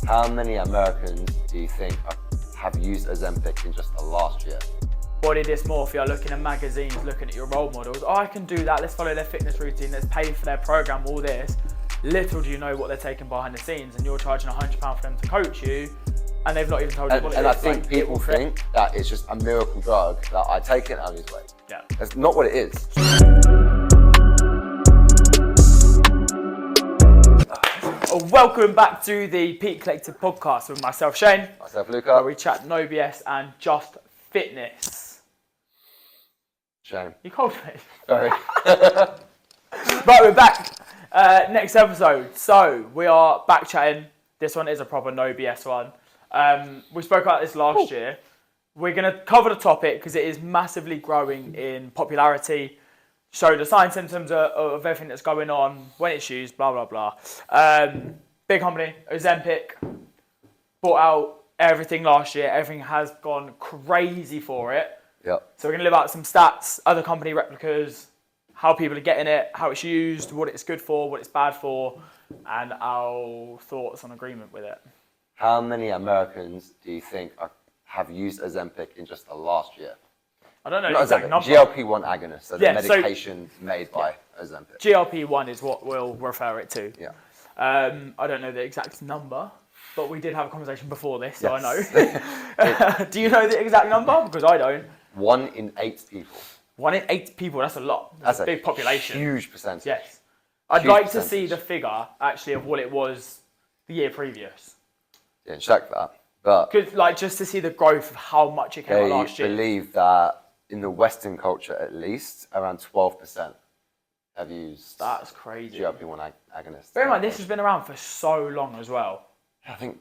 How many Americans do you think have used Ozempic in just the last year? Body dysmorphia, looking at magazines, looking at your role models. Oh, I can do that. Let's follow their fitness routine. Let's pay for their program, all this. Little do you know what they're taking behind the scenes, and you're charging £100 for them to coach you, and they've not even told you what it is. And I think people think that it's just a miracle drug that I take it and I lose weight. Yeah. That's not what it is. Welcome back to the Peak Collective podcast with myself, Shane. Myself, Luca. Where we chat no BS and just fitness. Shame. You cold, mate? Sorry. Right, we're back. Next episode. So we are back chatting. This one is a proper no BS one. We spoke about this last year. We're going to cover the topic because it is massively growing in popularity. Show the signs, symptoms of everything that's going on, when it's used, blah, blah, blah. Big company, Ozempic, bought out everything last year. Everything has gone crazy for it. Yep. So we're going to live out some stats, other company replicas, how people are getting it, how it's used, what it's good for, what it's bad for, and our thoughts on agreement with it. How many Americans do you think have used Ozempic in just the last year? I don't know Not the exact Ozempic, number. GLP-1 agonist, so the Yeah, medication made by Ozempic. GLP-1 is what we'll refer it to. Yeah. I don't know the exact number, but we did have a conversation before this, so Yes. I know. Do you know the exact number? Because I don't. 1 in 8 people. 1 in 8 people, that's a lot. That's a big population. Huge percentage. Yes. I'd Huge like to percentage. see the figure, actually, of what it was the year previous. Yeah, check that. But Because, just to see the growth of how much it came out they last year. believe that in the Western culture, at least, around 12% have used That's crazy. GLP-1 agonists. Bear in mind, this has been around for so long as well. I think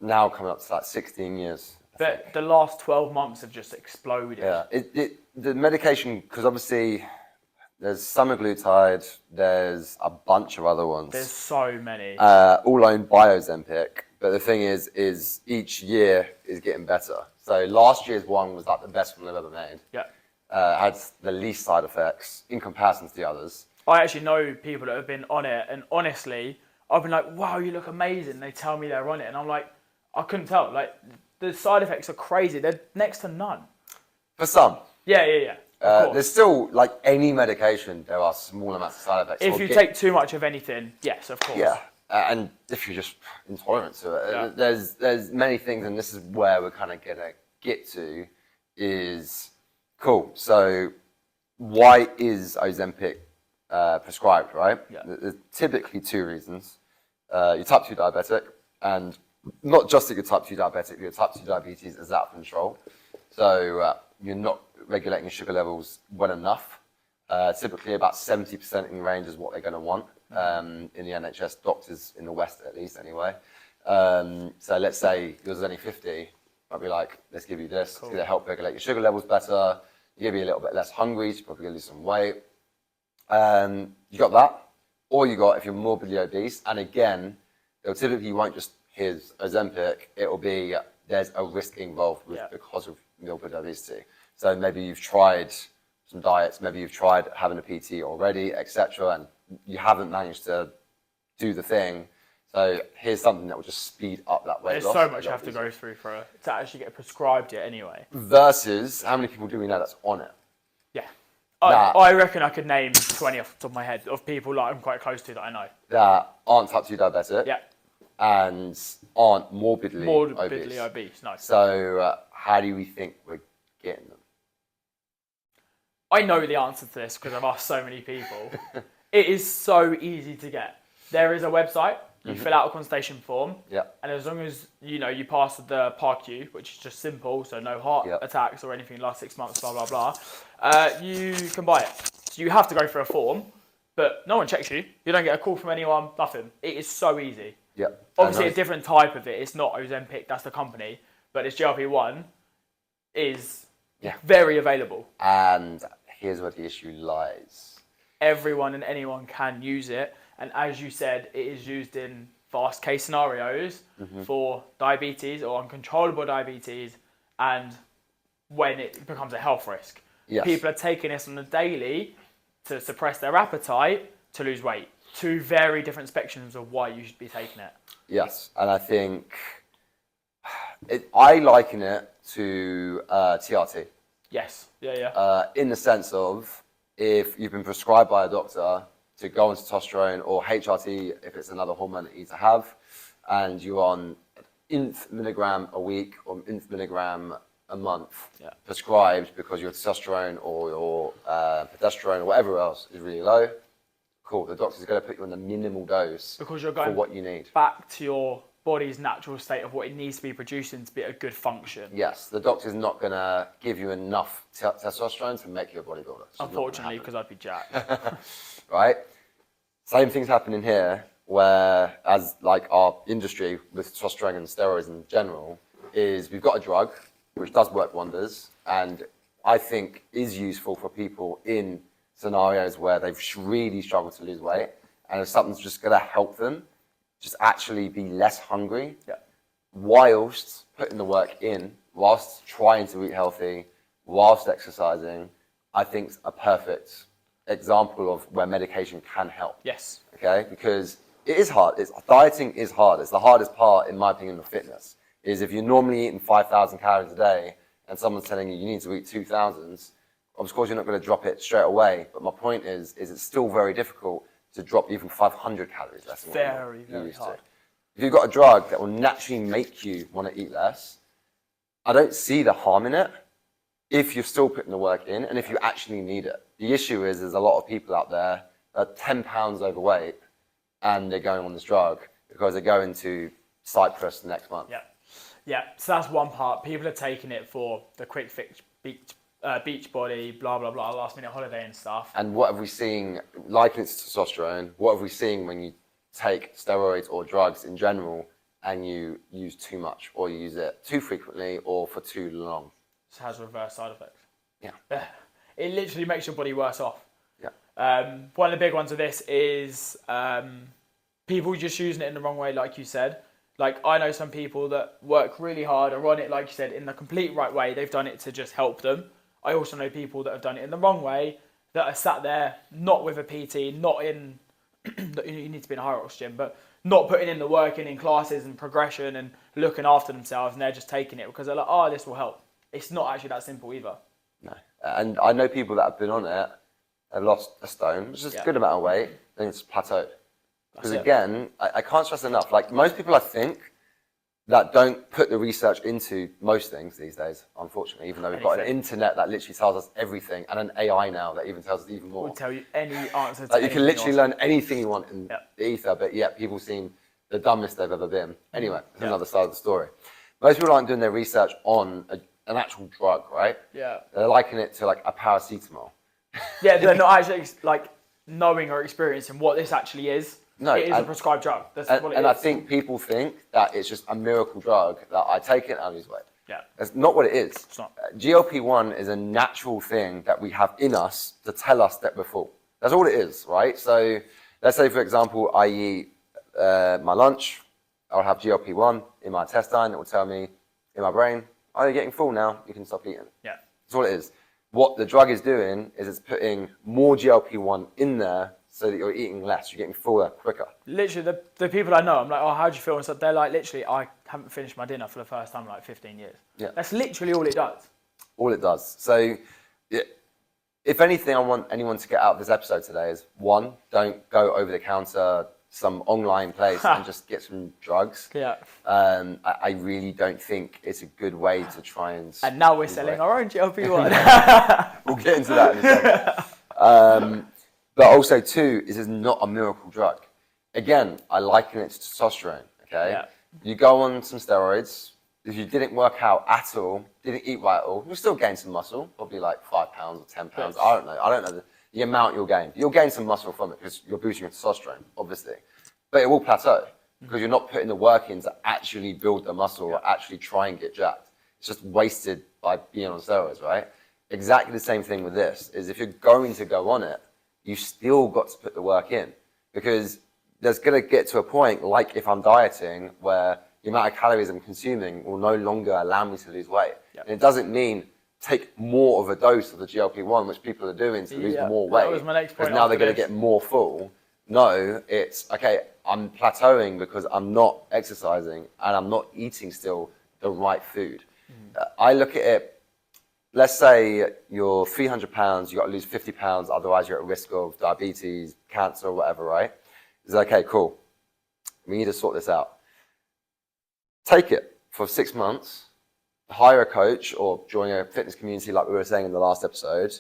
now coming up to like 16 years. But the last 12 months have just exploded. Yeah, the medication, because obviously there's semaglutide, there's a bunch of other ones. There's so many. All owned by Ozempic. But the thing is each year is getting better. So last year's one was like the best one they've ever made. Yeah. Had the least side effects in comparison to the others. I actually know people that have been on it, and honestly, I've been like, wow, you look amazing. They tell me they're on it, and I'm like, I couldn't tell. Like, the side effects are crazy. They're next to none. For some. Yeah. Of course. There's still, like any medication, there are small amounts of side effects. If you take too much of anything, yes, of course. Yeah. And if you're just intolerant to it, Yeah. there's many things, and this is where we're kind of gonna get to, is cool. So why is Ozempic prescribed, right? Yeah. There's typically 2 reasons. You're type 2 diabetic, and not just that you're type 2 diabetic, your type 2 diabetes is out of control. So you're not regulating your sugar levels well enough. Typically about 70% in range is what they're going to want in the NHS, doctors in the West at least anyway. So let's say yours is only 50, I'd be like, let's give you this. It's going to help regulate your sugar levels better. You're going to be a little bit less hungry, so you're probably going to lose some weight. You got that. Or you got, if you're morbidly obese, and again, they'll typically won't just, here's Ozempic, it'll be, there's a risk involved with because of morbid obesity. So maybe you've tried some diets, maybe you've tried having a PT already, etc., and you haven't managed to do the thing. So here's something that will just speed up that weight There's loss. so much you have to go through to actually get prescribed it anyway. Versus, how many people do we know that's on it? Yeah. I reckon I could name 20 off the top of my head of people that I'm quite close to that I know. That aren't type 2 diabetic. Yeah. And aren't morbidly obese. No. So how do we think we're getting them? I know the answer to this because I've asked so many people. It is so easy to get. There is a website. You fill out a consultation form. Yeah. And as long as you pass the PARQ, which is just simple, so no heart attacks or anything last 6 months, blah blah blah, you can buy it. So you have to go for a form, but no one checks you. You don't get a call from anyone. Nothing. It is so easy. Yeah. Obviously, a different type of it. It's not Ozempic. That's the company, but it's GLP-1 is very available. And here's where the issue lies. Everyone and anyone can use it. And as you said, it is used in fast case scenarios for diabetes or uncontrollable diabetes and when it becomes a health risk. Yes. People are taking this on the daily to suppress their appetite to lose weight. two very different spectrums of why you should be taking it. Yes, and I think I liken it to TRT. Yes. Yeah. In the sense of if you've been prescribed by a doctor to go on testosterone or HRT if it's another hormone that you need to have, and you're on nth milligram a week or nth milligram a month prescribed because your testosterone or your progesterone or whatever else is really low, cool. The doctor's going to put you on the minimal dose because you're going for what you need. Back to your body's natural state of what it needs to be producing to be a good function. Yes, the doctor's not going to give you enough testosterone to make you a bodybuilder. Unfortunately, because I'd be jacked. Right? Same thing's happening here, where as like our industry with testosterone and steroids in general, is we've got a drug which does work wonders, and I think is useful for people in scenarios where they've really struggled to lose weight, and if something's just going to help them just actually be less hungry, whilst putting the work in, whilst trying to eat healthy, whilst exercising, I think it's a perfect example of where medication can help. Yes. Okay, because it is hard. Dieting is hard. It's the hardest part, in my opinion, of fitness. Is if you're normally eating 5,000 calories a day, and someone's telling you need to eat 2,000, of course you're not going to drop it straight away. But my point is it's still very difficult to drop even 500 calories less than very used hard. to. If you've got a drug that will naturally make you want to eat less, I don't see the harm in it if you're still putting the work in and if you actually need it. The issue is there's a lot of people out there that are 10 pounds overweight and they're going on this drug because they're going to Cyprus next month. Yeah, so that's one part. People are taking it for the quick fix, beach body, blah, blah, blah, last minute holiday and stuff. And what have we seen, like it's testosterone, what have we seen when you take steroids or drugs in general and you use too much or you use it too frequently or for too long? It has reverse side effects. Yeah. It literally makes your body worse off. Yeah. One of the big ones of this is people just using it in the wrong way, like you said. Like, I know some people that work really hard, are on it, like you said, in the complete right way. They've done it to just help them. I also know people that have done it in the wrong way, that are sat there, not with a PT, not in, you need to be in a high rocks gym, but not putting in the work in classes and progression and looking after themselves, and they're just taking it because they're like, oh, this will help. It's not actually that simple either. No. And I know people that have been on it, have lost a stone, which is a good amount of weight, then it's plateaued. Because again, I can't stress enough, like most people I think that don't put the research into most things these days, unfortunately, even though we've got an internet that literally tells us everything and an AI now that even tells us even more. We'll tell you any answer to like you can literally learn anything you want in the ether, but yet people seem the dumbest they've ever been. Anyway, that's another side of the story. Most people aren't doing their research on an actual drug, right? Yeah. They're likening it to like a paracetamol. Yeah, they're not actually like knowing or experiencing what this actually is. No, it is a prescribed drug. That's what it is. And I think people think that it's just a miracle drug that I take it and I lose weight. Yeah. That's not what it is. It's not. GLP-1 is a natural thing that we have in us to tell us that we're full. That's all it is, right? So let's say, for example, I eat my lunch. I'll have GLP-1 in my intestine. It will tell me in my brain, oh, you're getting full now. You can stop eating. Yeah. That's all it is. What the drug is doing is it's putting more GLP-1 in there so that you're eating less, you're getting fuller quicker. Literally, the people I know, I'm like, oh, how do you feel? And so they're like, literally, I haven't finished my dinner for the first time in like 15 years. Yeah. That's literally all it does. All it does. So if anything I want anyone to get out of this episode today is, one, don't go over the counter, some online place and just get some drugs. Yeah. I really don't think it's a good way to try and... And now we're selling our own GLP-1. We'll get into that in a second. But also, too, is it's not a miracle drug. Again, I liken it to testosterone, okay? Yeah. You go on some steroids. If you didn't work out at all, didn't eat right at all, you'll still gain some muscle, probably like 5 pounds or 10 pounds. I don't know the amount you'll gain. You'll gain some muscle from it because you're boosting your testosterone, obviously. But it will plateau because you're not putting the work in to actually build the muscle or actually try and get jacked. It's just wasted by being on steroids, right? Exactly the same thing with this, is if you're going to go on it, you still got to put the work in because there's going to get to a point, like if I'm dieting, where the amount of calories I'm consuming will no longer allow me to lose weight. Yep. And it doesn't mean take more of a dose of the GLP-1, which people are doing to lose more weight. That was my next point. Because now they're going to get more full. No, it's, okay, I'm plateauing because I'm not exercising and I'm not eating still the right food. I look at it, let's say you're 300 pounds, you got to lose 50 pounds, otherwise you're at risk of diabetes, cancer, whatever, right? It's okay, cool. We need to sort this out. Take it for 6 months, hire a coach or join a fitness community like we were saying in the last episode.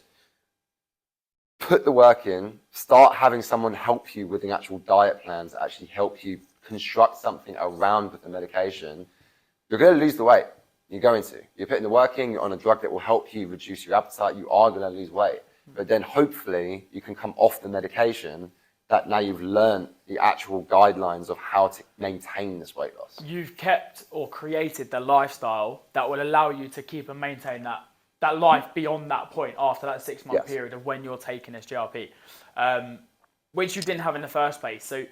Put the work in, start having someone help you with the actual diet plans that actually help you construct something around with the medication. You're going to lose the weight. You're going to. You're putting the work in, you're on a drug that will help you reduce your appetite, you are going to lose weight. But then hopefully you can come off the medication that now you've learned the actual guidelines of how to maintain this weight loss. You've kept or created the lifestyle that will allow you to keep and maintain that life beyond that point after that 6 month period of when you're taking this GLP, which you didn't have in the first place. So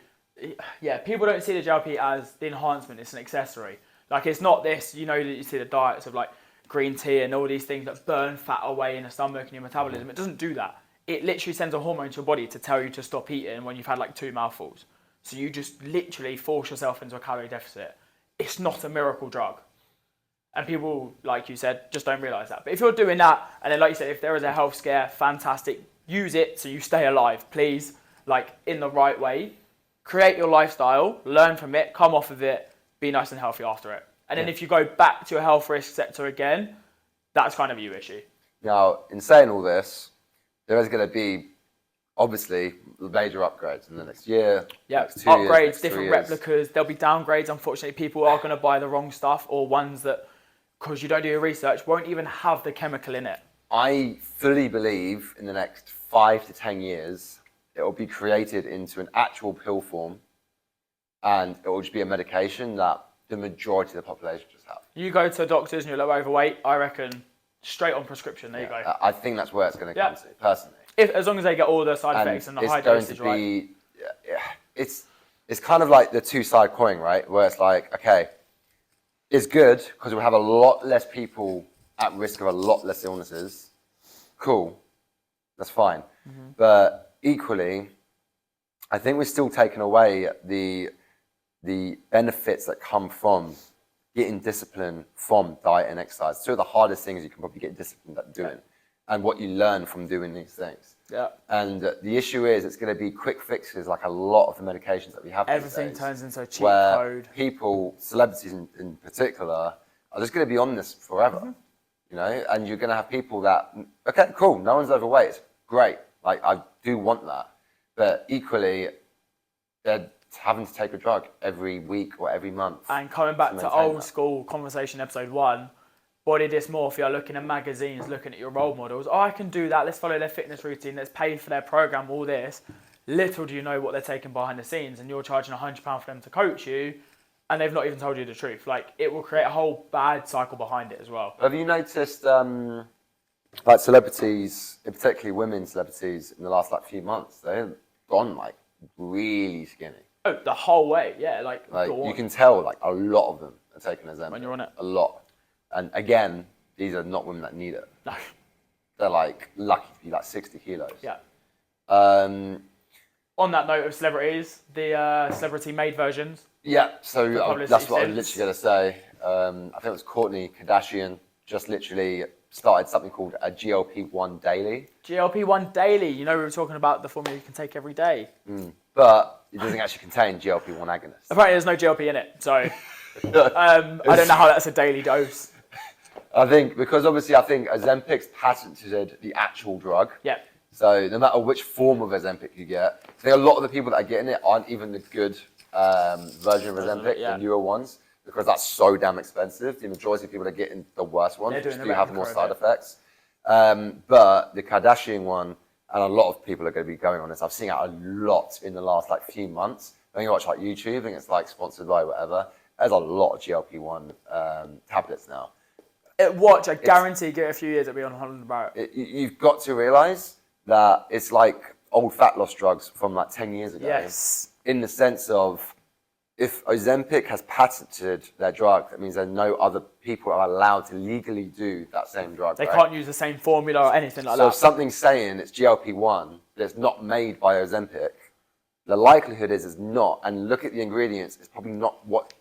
yeah, people don't see the GLP as the enhancement, it's an accessory. Like it's not this, you know, that you see the diets of like green tea and all these things that burn fat away in the stomach and your metabolism. It doesn't do that. It literally sends a hormone to your body to tell you to stop eating when you've had like 2 mouthfuls. So you just literally force yourself into a calorie deficit. It's not a miracle drug. And people, like you said, just don't realise that. But if you're doing that, and then like you said, if there is a health scare, fantastic, use it so you stay alive, please, like in the right way. Create your lifestyle, learn from it, come off of it, be nice and healthy after it. And then if you go back to a health risk sector again, that's kind of a you issue. Now, in saying all this, there is going to be, obviously, major upgrades in the next year, next 2 years, upgrades, next 3 different years. replicas. There'll be downgrades. Unfortunately, people are going to buy the wrong stuff or ones that, because you don't do your research, won't even have the chemical in it. I fully believe in the next 5 to 10 years, it will be created into an actual pill form, and it will just be a medication that the majority of the population just have. You go to doctors and you're a little overweight, I reckon, straight on prescription. There you go. I think that's where it's going to come to, personally. As long as they get all the side effects and the high dosage, right? It's kind of like the two-side coin, right? Where it's like, okay, it's good because we have a lot less people at risk of a lot less illnesses. Cool, that's fine. But equally, I think we're still taking away the benefits that come from getting discipline from diet and exercise. Two of the hardest things you can probably get disciplined at doing, and what you learn from doing these things. Yeah. And the issue is, it's going to be quick fixes, like a lot of the medications that we have. Everything turns into a cheat where code. People, celebrities in particular, are just going to be on this forever. You know, and you're going to have people that, okay, cool, no one's overweight, it's great. Like, I do want that, but equally, they're having to take a drug every week or every month. And coming back to old school conversation episode 1, body dysmorphia, looking at magazines, looking at your role models. Oh, I can do that. Let's follow their fitness routine. Let's pay for their program, all this. Little do you know what they're taking behind the scenes, and you're charging £100 for them to coach you, and they've not even told you the truth. Like, it will create a whole bad cycle behind it as well. Have you noticed, like celebrities, particularly women celebrities, in the last few months, they've gone like really skinny. Oh, the whole way, yeah. Like you can tell, like, a lot of them are taking Ozempic. When you're on it. A lot. And again, these are not women that need it. No. They're like lucky to be like 60 kilos. Yeah. Um, On that note of celebrities, the celebrity-made versions. yeah, so that's what I was stints. literally going to say. I think it was Kourtney Kardashian just literally started something called a GLP-1 daily. GLP-1 daily. You know, we were talking about the formula you can take every day. But it doesn't actually contain GLP-1 agonists. Apparently, there's no GLP in it, so I don't know how that's a daily dose. I think, because obviously I think Ozempic's patented the actual drug. Yeah. So no matter which form of Ozempic you get, I think a lot of the people that are getting it aren't even the good version of Ozempic, the newer ones, because that's so damn expensive. The majority of people are getting the worst one, which do have more side effects. But the Kardashian one, and a lot of people are going to be going on this. I've seen it a lot in the last few months. When you watch YouTube and it's sponsored by whatever, there's a lot of GLP-1 tablets now. I guarantee, give it a few years, it'll be on Holland about it. You've got to realise that it's like old fat loss drugs from 10 years ago. Yes. In the sense of, if Ozempic has patented their drug, that means that no other people are allowed to legally do that same drug. They can't use the same formula or anything like that. So if something's saying it's GLP-1 that's not made by Ozempic, The likelihood is not. And look at the ingredients. It's probably not what.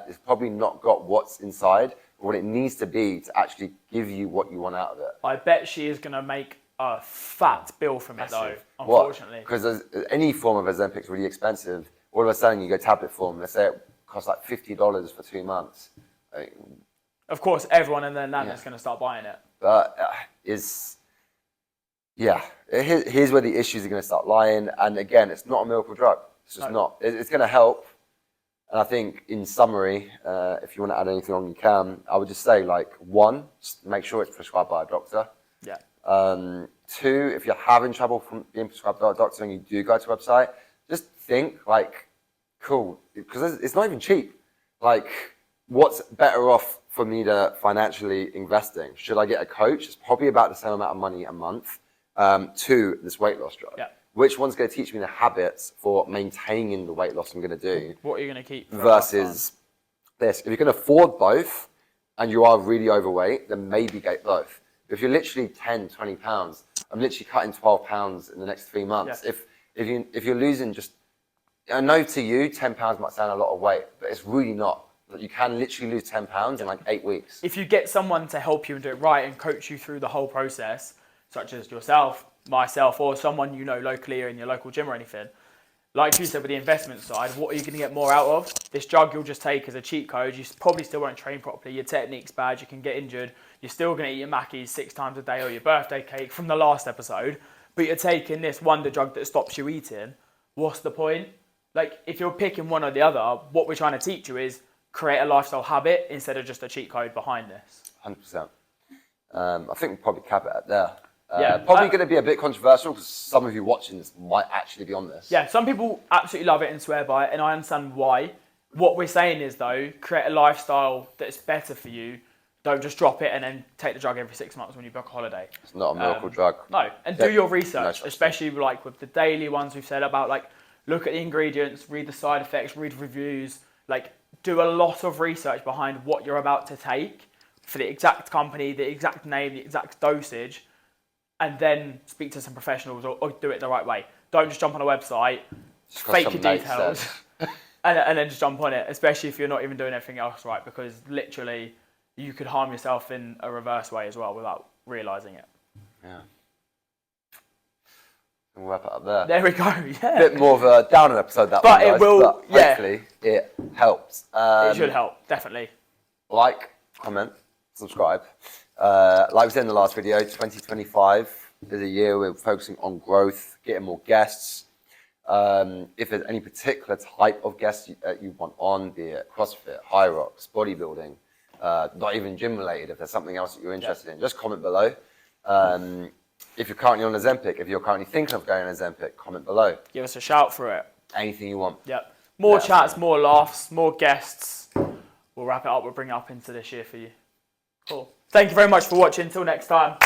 It's probably not got what's inside or what it needs to be to actually give you what you want out of it. I bet she is going to make a fat bill from it, though, unfortunately. Because any form of Ozempic is really expensive. All of a sudden, you go tablet form. Let's say it costs like $50 for 2 months. Of course, everyone and their nan is going to start buying it. But here's where the issues are going to start lying. And again, it's not a miracle drug. It's just not. It's going to help. And I think, in summary, if you want to add anything on, you can. I would just say, like, 1, just make sure it's prescribed by a doctor. Yeah. 2, if you're having trouble from being prescribed by a doctor and you do go to a website, just think, like, cool, because it's not even cheap. Like, what's better off for me to financially investing? Should I get a coach? It's probably about the same amount of money a month. 2, this weight loss drug. Yeah. Which one's going to teach me the habits for maintaining the weight loss I'm going to do? What are you going to keep? Versus this. If you can afford both and you are really overweight, then maybe get both. If you're literally 10, 20 pounds, I'm literally cutting 12 pounds in the next 3 months. Yeah. If you're losing just, I know to you, 10 pounds might sound a lot of weight, but it's really not. You can literally lose 10 pounds in like 8 weeks. If you get someone to help you and do it right and coach you through the whole process, such as yourself, myself, or someone you know locally or in your local gym or anything, like you said with the investment side, what are you going to get more out of? This drug you'll just take as a cheat code. You probably still won't train properly. Your technique's bad. You can get injured. You're still going to eat your Mackies 6 times a day or your birthday cake from the last episode. But you're taking this wonder drug that stops you eating. What's the point? Like, if you're picking one or the other, what we're trying to teach you is create a lifestyle habit instead of just a cheat code behind this. 100%. I think we'll probably cap it at there. Probably going to be a bit controversial because some of you watching this might actually be on this. Yeah, some people absolutely love it and swear by it, and I understand why. What we're saying is, though, create a lifestyle that's better for you. Don't just drop it and then take the drug every 6 months when you book a holiday. It's not a miracle drug. No, and do your research, especially like with the daily ones we've said about, like, look at the ingredients, read the side effects, read reviews, like, do a lot of research behind what you're about to take for the exact company, the exact name, the exact dosage, and then speak to some professionals or do it the right way. Don't just jump on a website, fake your details, and then just jump on it, especially if you're not even doing everything else right, because literally you could harm yourself in a reverse way as well without realising it. Yeah. We'll wrap it up there. There we go, yeah. Bit more of a downer episode that but one, guys, it will, but hopefully it helps. It should help, definitely. Like, comment, subscribe. Like we said in the last video, 2025 is a year we're focusing on growth, getting more guests. If there's any particular type of guests you want on, be it CrossFit, High Rocks, bodybuilding, not even gym related, if there's something else that you're interested in, just comment below. If you're currently on Ozempic, if you're currently thinking of going on Ozempic, comment below. Give us a shout for it. Anything you want. Yep. More chats, more laughs, more guests. We'll wrap it up. We'll bring it up into this year for you. Cool. Thank you very much for watching. Until next time.